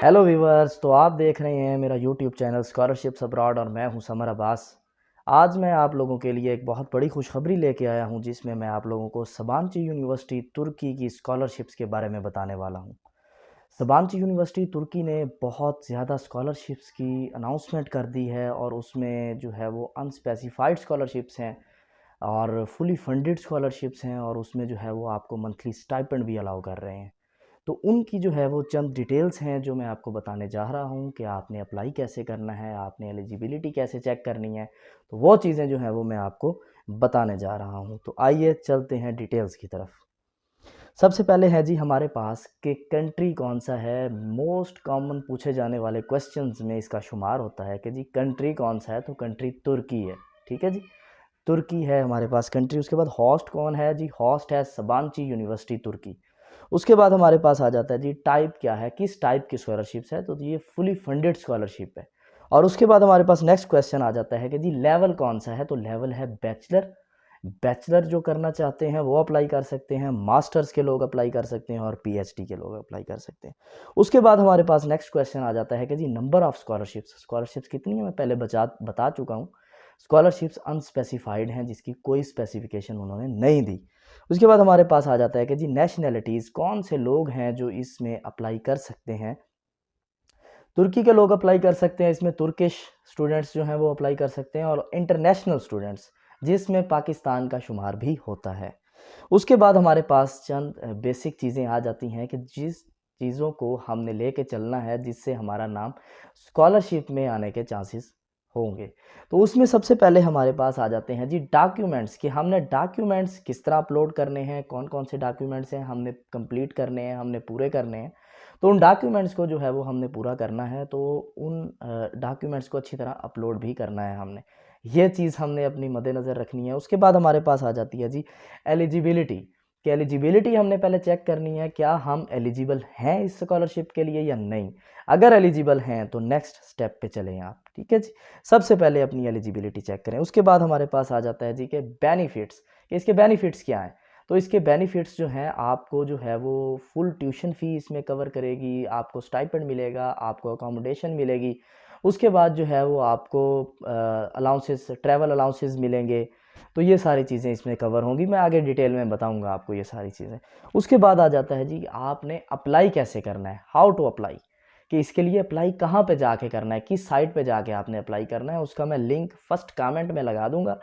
Hello viewers, तो आप देख रहे हैं मेरा यूट्यूब चैनल स्कॉलरशिप्स अब्रॉड और मैं हूं समर अब्बास। आज मैं आप लोगों के लिए एक बहुत बड़ी खुशखबरी लेके आया हूं, जिसमें मैं आप लोगों को सबांची यूनिवर्सिटी तुर्की की स्कॉलरशिप्स के बारे में बताने वाला हूं। सबांची यूनिवर्सिटी तुर्की ने बहुत ज़्यादा स्कॉलरशिप्स की अनाउंसमेंट कर दी है, और उसमें जो है वो अनस्पेसिफाइड स्कॉलरशिप्स हैं और फुली फंडेड स्कॉलरशिप्स हैं, और उसमें जो है वो आपको मंथली स्टाइपेंड भी अलाउ कर रहे हैं। तो उनकी जो है वो चंद डिटेल्स हैं जो मैं आपको बताने जा रहा हूँ कि आपने अप्लाई कैसे करना है, आपने एलिजिबिलिटी कैसे चेक करनी है। तो वो चीज़ें जो हैं वो मैं आपको बताने जा रहा हूँ। तो आइए चलते हैं डिटेल्स की तरफ। सबसे पहले है जी हमारे पास कि कंट्री कौन सा है। मोस्ट कॉमन पूछे जाने वाले क्वेश्चंस में इसका शुमार होता है कि जी कंट्री कौन सा है, तो कंट्री तुर्की है। ठीक है जी, तुर्की है हमारे पास कंट्री। उसके बाद होस्ट कौन है जी, होस्ट है सबांची यूनिवर्सिटी तुर्की। उसके बाद हमारे पास आ जाता है जी टाइप क्या है, किस टाइप की स्कॉलरशिप्स है, तो ये फुली फंडेड स्कॉलरशिप है। और उसके बाद हमारे पास नेक्स्ट क्वेश्चन आ जाता है कि जी लेवल कौन सा है, तो लेवल है बैचलर। बैचलर जो करना चाहते हैं वो अप्लाई कर सकते हैं, मास्टर्स के लोग अप्लाई कर सकते हैं और पीएचडी के लोग अप्लाई कर सकते हैं। उसके बाद हमारे पास नेक्स्ट क्वेश्चन आ जाता है कि जी नंबर ऑफ स्कॉलरशिप्स, स्कॉलरशिप्स कितनी है मैं पहले बता चुका हूँ। स्कॉलरशिप्स अनस्पेसिफाइड हैं, जिसकी कोई स्पेसिफिकेशन उन्होंने नहीं दी। उसके बाद हमारे पास आ जाता है कि जी नेशनैलिटीज़, कौन से लोग हैं जो इसमें अप्लाई कर सकते हैं। तुर्की के लोग अप्लाई कर सकते हैं इसमें, तुर्किश स्टूडेंट्स जो हैं वो अप्लाई कर सकते हैं, और इंटरनेशनल स्टूडेंट्स जिसमें पाकिस्तान का शुमार भी होता है। उसके बाद हमारे पास चंद बेसिक चीज़ें आ जाती हैं कि जिस चीज़ों को हमने लेके चलना है जिससे हमारा नाम स्कॉलरशिप में आने के चांसेस होंगे। तो उसमें सबसे पहले हमारे पास आ जाते हैं जी डॉक्यूमेंट्स, कि हमने डॉक्यूमेंट्स किस तरह अपलोड करने हैं, कौन कौन से डॉक्यूमेंट्स हैं हमने कंप्लीट करने हैं, हमने पूरे करने हैं। तो उन डॉक्यूमेंट्स को जो है वो हमने पूरा करना है, तो उन डॉक्यूमेंट्स को अच्छी तरह अपलोड भी करना है हमने। ये चीज़ हमने अपनी मद्देनज़र रखनी है। उसके बाद हमारे पास आ जाती है जी एलिजिबिलिटी, कि एलिजिबिलिटी हमने पहले चेक करनी है, क्या हम एलिजिबल हैं इस स्कॉलरशिप के लिए या नहीं। अगर एलिजिबल हैं तो नेक्स्ट स्टेप पे चलें आप। ठीक है जी, सबसे पहले अपनी एलिजिबिलिटी चेक करें। उसके बाद हमारे पास आ जाता है जी कि बेनिफिट्स, कि इसके बेनिफिट्स क्या हैं। तो इसके बेनिफिट्स जो हैं, आपको जो है वो फुल ट्यूशन फ़ी इसमें कवर करेगी, आपको स्टाइपेंड मिलेगा, आपको अकोमोडेशन मिलेगी। उसके बाद जो है वो आपको अलाउंसेस, ट्रैवल अलाउंसेस मिलेंगे। तो ये सारी चीज़ें इसमें कवर होंगी, मैं आगे डिटेल में बताऊंगा आपको ये सारी चीज़ें। उसके बाद आ जाता है जी आपने अप्लाई कैसे करना है, हाउ टू अप्लाई, कि इसके लिए अप्लाई कहाँ पे जाके करना है, किस साइट पे जाके आपने अप्लाई करना है। उसका मैं लिंक फर्स्ट कमेंट में लगा दूंगा।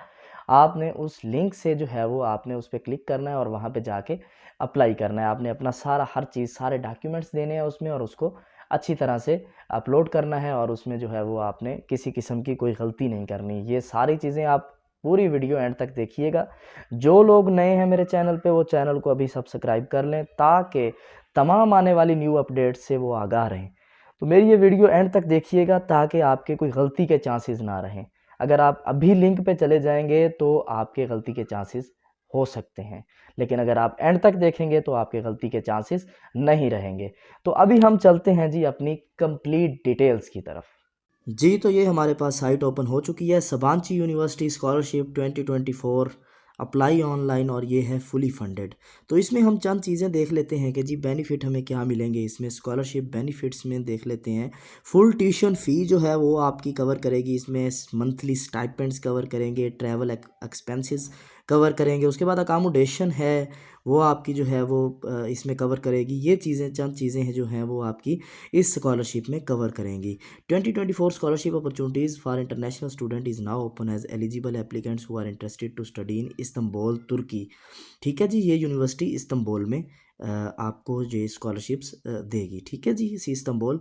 आपने उस लिंक से जो है वो आपने उस पर क्लिक करना है और वहाँ पे जाके अप्लाई करना है। आपने अपना सारा हर चीज़, सारे डॉक्यूमेंट्स देने हैं उसमें, और उसको अच्छी तरह से अपलोड करना है, और उसमें जो है वो आपने किसी किस्म की कोई गलती नहीं करनी। ये सारी चीज़ें आप पूरी वीडियो एंड तक देखिएगा। जो लोग नए हैं मेरे चैनल पे, वो चैनल को अभी सब्सक्राइब कर लें, ताकि तमाम आने वाली न्यू अपडेट्स से वो आगाह रहें। तो मेरी ये वीडियो एंड तक देखिएगा ताकि आपके कोई गलती के चांसेस ना रहें। अगर आप अभी लिंक पे चले जाएंगे तो आपके गलती के चांसेस हो सकते हैं, लेकिन अगर आप एंड तक देखेंगे तो आपके गलती के चांसेस नहीं रहेंगे। तो अभी हम चलते हैं जी अपनी कंप्लीट डिटेल्स की तरफ। जी, तो ये हमारे पास साइट ओपन हो चुकी है, सबांची यूनिवर्सिटी स्कॉलरशिप 2024 अप्लाई ऑनलाइन, और ये है फुली फंडेड। तो इसमें हम चंद चीज़ें देख लेते हैं कि जी बेनिफिट हमें क्या मिलेंगे इसमें। स्कॉलरशिप बेनिफिट्स में देख लेते हैं, फुल ट्यूशन फ़ी जो है वो आपकी कवर करेगी इसमें, मंथली स्टाइपेंड्स कवर करेंगे, ट्रैवल एक्सपेंसेस कवर करेंगे। उसके बाद अकामोडेशन है वो आपकी जो है वो इसमें कवर करेगी। ये चीज़ें चंद चीज़ें हैं जो हैं वो आपकी इस स्कॉलरशिप में कवर करेंगी। 2024 scholarship opportunities for international student is now open as eligible applicants who are interested to study in Istanbul तुर्की। ठीक है जी, ये यूनिवर्सिटी इस्तंबुल में आपको ये स्कॉलरशिप्स देगी। ठीक है जी, इसी इस्तंबुल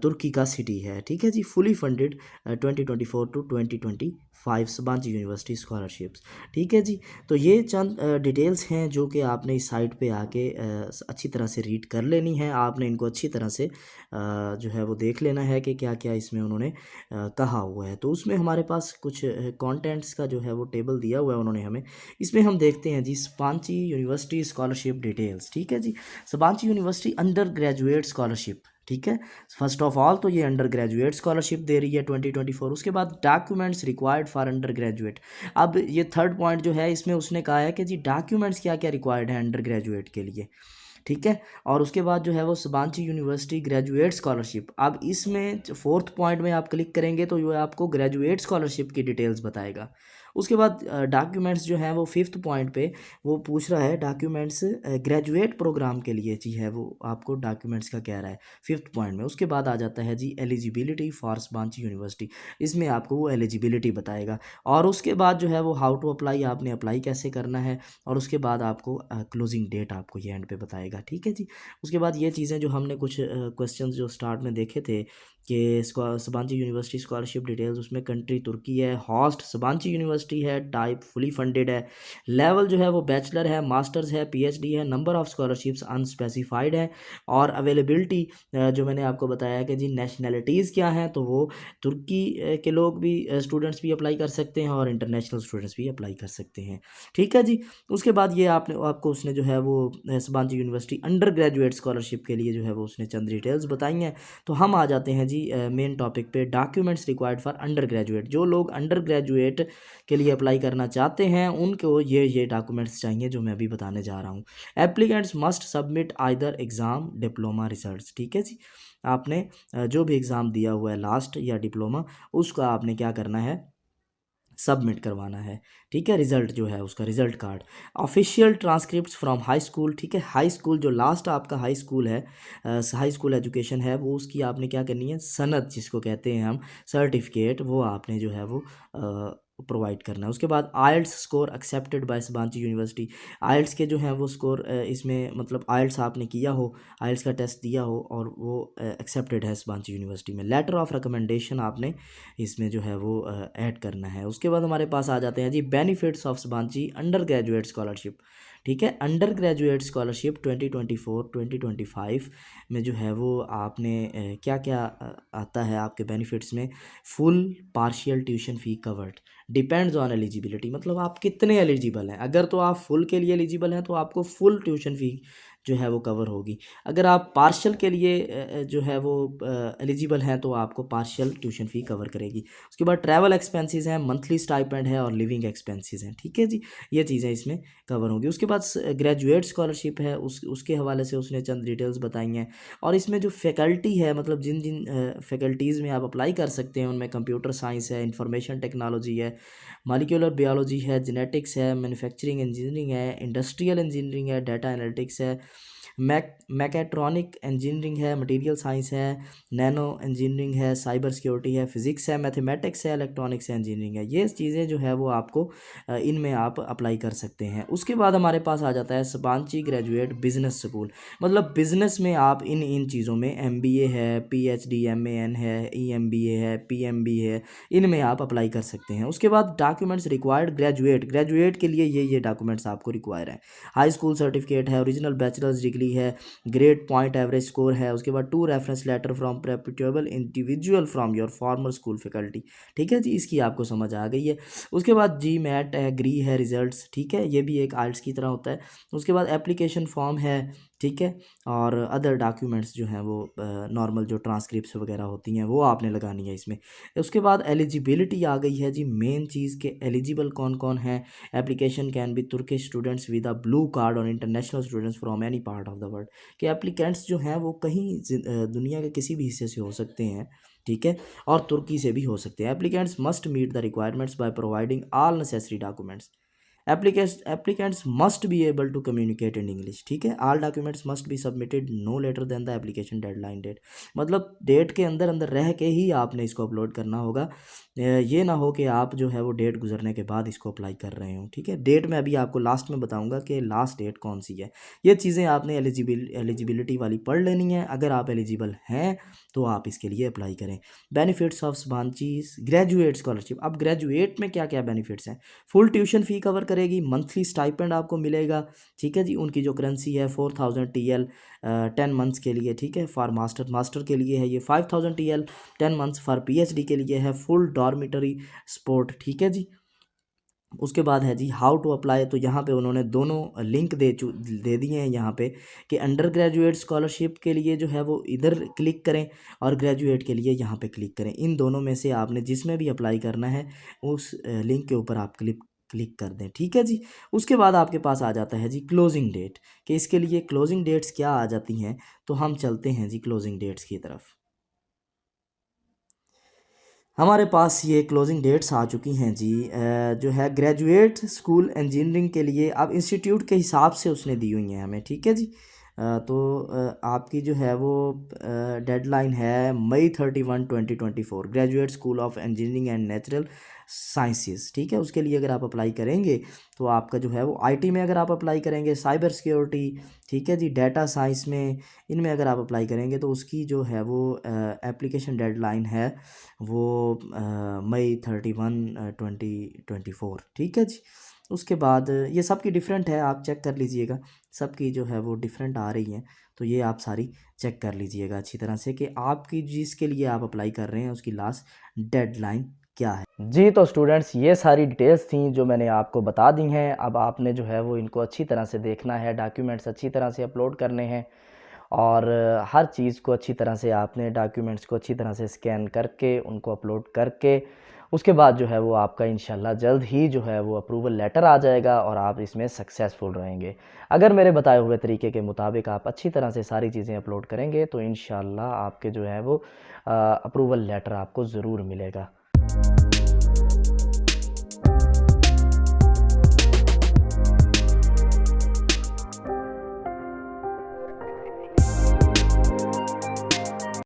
तुर्की का सिटी है। ठीक है जी, fully funded 2024 to 2025 Sabanci university scholarships. ठीक है जी, तो ये चंद डिटेल्स हैं जो कि आपने इस साइट पे आके अच्छी तरह से रीड कर लेनी है। आपने इनको अच्छी तरह से जो है वो देख लेना है कि क्या क्या इसमें उन्होंने कहा हुआ है। तो उसमें हमारे पास कुछ कंटेंट्स का जो है वो टेबल दिया हुआ है उन्होंने हमें। इसमें हम देखते हैं जी सबांची यूनिवर्सिटी स्कॉलरशिप डिटेल्स। ठीक है जी, सबांची यूनिवर्सिटी अंडर ग्रेजुएट स्कॉलरशिप। ठीक है, फर्स्ट ऑफ ऑल तो ये अंडर ग्रेजुएट स्कॉलरशिप दे रही है 2024। उसके बाद documents required for under graduate. अब ये थर्ड पॉइंट जो है इसमें उसने कहा है कि जी डॉक्यूमेंट्स क्या क्या रिक्वायर्ड है अंडर ग्रेजुएट के लिए। ठीक है। और उसके बाद जो है वो सबांची यूनिवर्सिटी ग्रेजुएट स्कॉलरशिप, अब इसमें फोर्थ पॉइंट में आप क्लिक करेंगे तो ये आपको ग्रेजुएट स्कॉलरशिप की डिटेल्स बताएगा। उसके बाद डॉक्यूमेंट्स जो हैं वो फिफ्थ पॉइंट पे वो पूछ रहा है डॉक्यूमेंट्स ग्रेजुएट प्रोग्राम के लिए जी है वो आपको डॉक्यूमेंट्स का कह रहा है फिफ्थ पॉइंट में। उसके बाद आ जाता है जी एलिजिबिलिटी फॉर सबांची यूनिवर्सिटी, इसमें आपको वो एलिजिबिलिटी बताएगा। और उसके बाद जो है वो हाउ टू अप्लाई, आपने अप्लाई कैसे करना है, और उसके बाद आपको क्लोजिंग डेट आपको ये एंड पे बताएगा। ठीक है जी। उसके बाद ये चीज़ें जो हमने कुछ क्वेश्चंस जो स्टार्ट में देखे थे कि सबांची यूनिवर्सिटी स्कॉलरशिप डिटेल्स, उसमें कंट्री तुर्की है, हॉस्ट सबांची यूनिवर्सिटी है, टाइप फुली फंडेड है, लेवल जो है वो बैचलर है, मास्टर्स है, पीएचडी है, नंबर ऑफ स्कॉलरशिप्स अनस्पेसिफाइड है, और अवेलेबिलिटी जो मैंने आपको बताया कि जी नेशनैलिटीज़ क्या हैं, तो वो तुर्की के लोग भी स्टूडेंट्स भी अप्लाई कर सकते हैं और इंटरनेशनल स्टूडेंट्स भी अप्लाई कर सकते हैं। ठीक है जी। उसके बाद ये आपको उसने जो है वो सबांची यूनिवर्सिटी अंडर ग्रेजुएट स्कॉलरशिप के लिए जो है वो उसने चंद डिटेल्स बताई हैं। तो हम आ जाते हैं जी मेन टॉपिक पे, documents required for under graduate. जो लोग अंडर ग्रेजुएट के लिए अप्लाई करना चाहते हैं उनको ये डॉक्यूमेंट्स चाहिए जो मैं अभी बताने जा रहा हूँ। Applicants must submit either exam diploma results. ठीक है जी। आपने जो भी एग्ज़ाम दिया हुआ है लास्ट या डिप्लोमा, उसका आपने क्या करना है, सबमिट करवाना है। ठीक है। रिज़ल्ट जो है उसका result card, official transcripts from high school. ठीक है। हाई स्कूल जो लास्ट आपका हाई स्कूल है, हाई स्कूल एजुकेशन है, वो उसकी आपने क्या करनी है, सनद जिसको कहते हैं हम, सर्टिफिकेट, वो आपने जो है वो प्रोवाइड करना है। उसके बाद आइल्स स्कोर एक्सेप्टेड बाय सबांची यूनिवर्सिटी। आइल्स के जो हैं वो स्कोर इसमें मतलब आइल्स आपने किया हो, आइल्स का टेस्ट दिया हो और वो एक्सेप्टेड है सबांची यूनिवर्सिटी में। लेटर ऑफ रिकमेंडेशन आपने इसमें जो है वो ऐड करना है। उसके बाद हमारे पास आ जाते हैं जी benefits of Sabanci undergraduate scholarship. ठीक है। अंडर ग्रेजुएट स्कॉलरशिप 2024-2025 में जो है वो आपने क्या क्या आता है आपके बेनिफिट्स में, full partial tuition fee covered, depends on eligibility, मतलब आप कितने एलिजिबल हैं। अगर तो आप फुल के लिए एलिजिबल हैं तो आपको फुल ट्यूशन फ़ी जो है वो कवर होगी। अगर आप पार्शियल के लिए जो है वो एलिजिबल हैं तो आपको पार्शियल ट्यूशन फ़ी कवर करेगी। उसके बाद ट्रैवल एक्सपेंसेस हैं, मंथली स्टाइपेंड है और लिविंग एक्सपेंसेस हैं। ठीक है जी। ये चीज़ें इसमें कवर होंगी। उसके बाद ग्रेजुएट स्कॉलरशिप है, उसके हवाले से उसने चंद डिटेल्स बताई हैं। और इसमें जो फैकल्टी है, मतलब जिन जिन फैकल्टीज़ में आप अप्लाई कर सकते हैं उनमें कंप्यूटर साइंस है, इंफॉर्मेशन टेक्नोलॉजी है, मॉलिक्यूलर बायोलॉजी है, जेनेटिक्स है, मैन्युफैक्चरिंग इंजीनियरिंग है, इंडस्ट्रियल इंजीनियरिंग है, डाटा एनालिटिक्स है, मैकेट्रॉनिक इंजीनियरिंग है, मटेरियल साइंस है, नैनो इंजीनियरिंग है, साइबर सिक्योरिटी है, फिजिक्स है, मैथमेटिक्स है, इलेक्ट्रॉनिक्स है, इंजीनियरिंग है। ये चीज़ें जो है वो आपको इनमें आप अप्लाई कर सकते हैं। उसके बाद हमारे पास आ जाता है सबांची ग्रेजुएट बिजनेस स्कूल, मतलब बिजनेस में आप इन इन चीज़ों में एमबीए है, पीएचडी एमएन है, ईएमबीए है, पीएमबी है, इनमें आप अप्लाई कर सकते हैं। उसके बाद डॉक्यूमेंट्स रिक्वायर्ड ग्रेजुएट के लिए ये डॉक्यूमेंट्स आपको रिक्वायर हैं। हाई स्कूल सर्टिफिकेट है, ओरिजिनल बैचलर्स डिग्री है, ग्रेड पॉइंट एवरेज स्कोर है। उसके बाद 2 reference letter from reputable individual from your former school faculty. ठीक है जी। इसकी आपको समझ आ गई है। उसके बाद जी मैट है, ग्री है, रिजल्ट्स। ठीक है। ये भी एक आइल्स की तरह होता है। उसके बाद एप्लीकेशन फॉर्म है। ठीक है। और अदर डॉक्यूमेंट्स जो हैं वो नॉर्मल जो ट्रांसक्रिप्ट्स वगैरह होती हैं वो आपने लगानी है इसमें। उसके बाद एलिजिबिलिटी आ गई है जी, मेन चीज़ के एलिजिबल कौन कौन है। Application can be Turkish students with a blue card और international students from any part of the world, कि एप्लीकेंट्स जो हैं वो कहीं दुनिया के किसी भी हिस्से से हो सकते हैं। ठीक है। और तुर्की से भी हो सकते हैं। Applicants must meet the requirements by providing all necessary documents. Applicants must be able to communicate in English। ठीक है। All documents must be submitted no later than the application deadline date, मतलब डेट के अंदर अंदर रह के ही आपने इसको अपलोड करना होगा। ये ना हो कि आप जो है वो डेट गुजरने के बाद इसको अप्लाई कर रहे हो। ठीक है। डेट मैं अभी आपको लास्ट में बताऊंगा कि लास्ट डेट कौन सी है। ये चीज़ें आपने एलिजिबिलिटी वाली पढ़ लेनी है। अगर आप एलिजिबल हैं तो आप इसके लिए अप्लाई करें। बेनिफिट्स ऑफ सबांचीज ग्रेजुएट स्कॉलरशिप, अब ग्रेजुएट में क्या क्या बेनिफिट्स हैं। फुल ट्यूशन फ़ी कवर करेगी, मंथली स्टाइपेंड आपको मिलेगा। ठीक है जी। उनकी जो करेंसी है 4000 TL 10 मंथ्स के लिए। ठीक है। फॉर मास्टर के लिए है ये 5000 TL 10 मंथ्स। फॉर पीएचडी के लिए है फुल डॉर्मिटरी सपोर्ट। ठीक है जी। उसके बाद है जी हाउ टू अप्लाई, तो यहाँ पे उन्होंने दोनों लिंक दे दिए हैं यहाँ पे कि अंडर ग्रेजुएट स्कॉलरशिप के लिए जो है वो इधर क्लिक करें और ग्रेजुएट के लिए यहाँ पे क्लिक करें। इन दोनों में से आपने जिसमें भी अप्लाई करना है उस लिंक के ऊपर आप क्लिक कर दें। ठीक है जी। उसके बाद आपके पास आ जाता है जी क्लोजिंग डेट, कि इसके लिए क्लोजिंग डेट्स क्या आ जाती हैं। तो हम चलते हैं जी क्लोजिंग डेट्स की तरफ। हमारे पास ये क्लोजिंग डेट्स आ चुकी हैं जी। जो है ग्रेजुएट स्कूल इंजीनियरिंग के लिए अब इंस्टीट्यूट के हिसाब से उसने दी हुई हैं हमें। ठीक है जी। तो आपकी जो है वो डेडलाइन है मई 31, 2024, graduate school of engineering and natural sciences. ठीक है, उसके लिए अगर आप अप्लाई करेंगे तो आपका जो है वो आईटी में अगर आप अप्लाई करेंगे, साइबर सिक्योरिटी, ठीक है जी, डाटा साइंस में, इनमें अगर आप अप्लाई करेंगे तो उसकी जो है वो एप्लीकेशन डेडलाइन है वो मई 31, 2024। ठीक है जी। उसके बाद ये सब की डिफरेंट है, आप चेक कर लीजिएगा, सबकी जो है वो डिफरेंट आ रही हैं। तो ये आप सारी चेक कर लीजिएगा अच्छी तरह से कि आपकी जिसके लिए आप अप्लाई कर रहे हैं उसकी लास्ट डेडलाइन क्या है। जी तो स्टूडेंट्स, ये सारी डिटेल्स थी जो मैंने आपको बता दी हैं। अब आपने जो है वो इनको अच्छी तरह से देखना है, डॉक्यूमेंट्स अच्छी तरह से अपलोड करने हैं और हर चीज़ को अच्छी तरह से आपने डॉक्यूमेंट्स को अच्छी तरह से स्कैन करके उनको अपलोड करके उसके बाद जो है वो आपका इंशाल्लाह जल्द ही जो है वो अप्रूवल लेटर आ जाएगा और आप इसमें सक्सेसफुल रहेंगे। अगर मेरे बताए हुए तरीके के मुताबिक आप अच्छी तरह से सारी चीज़ें अपलोड करेंगे तो इंशाल्लाह आपके जो है वो अप्रूवल लेटर आपको ज़रूर मिलेगा।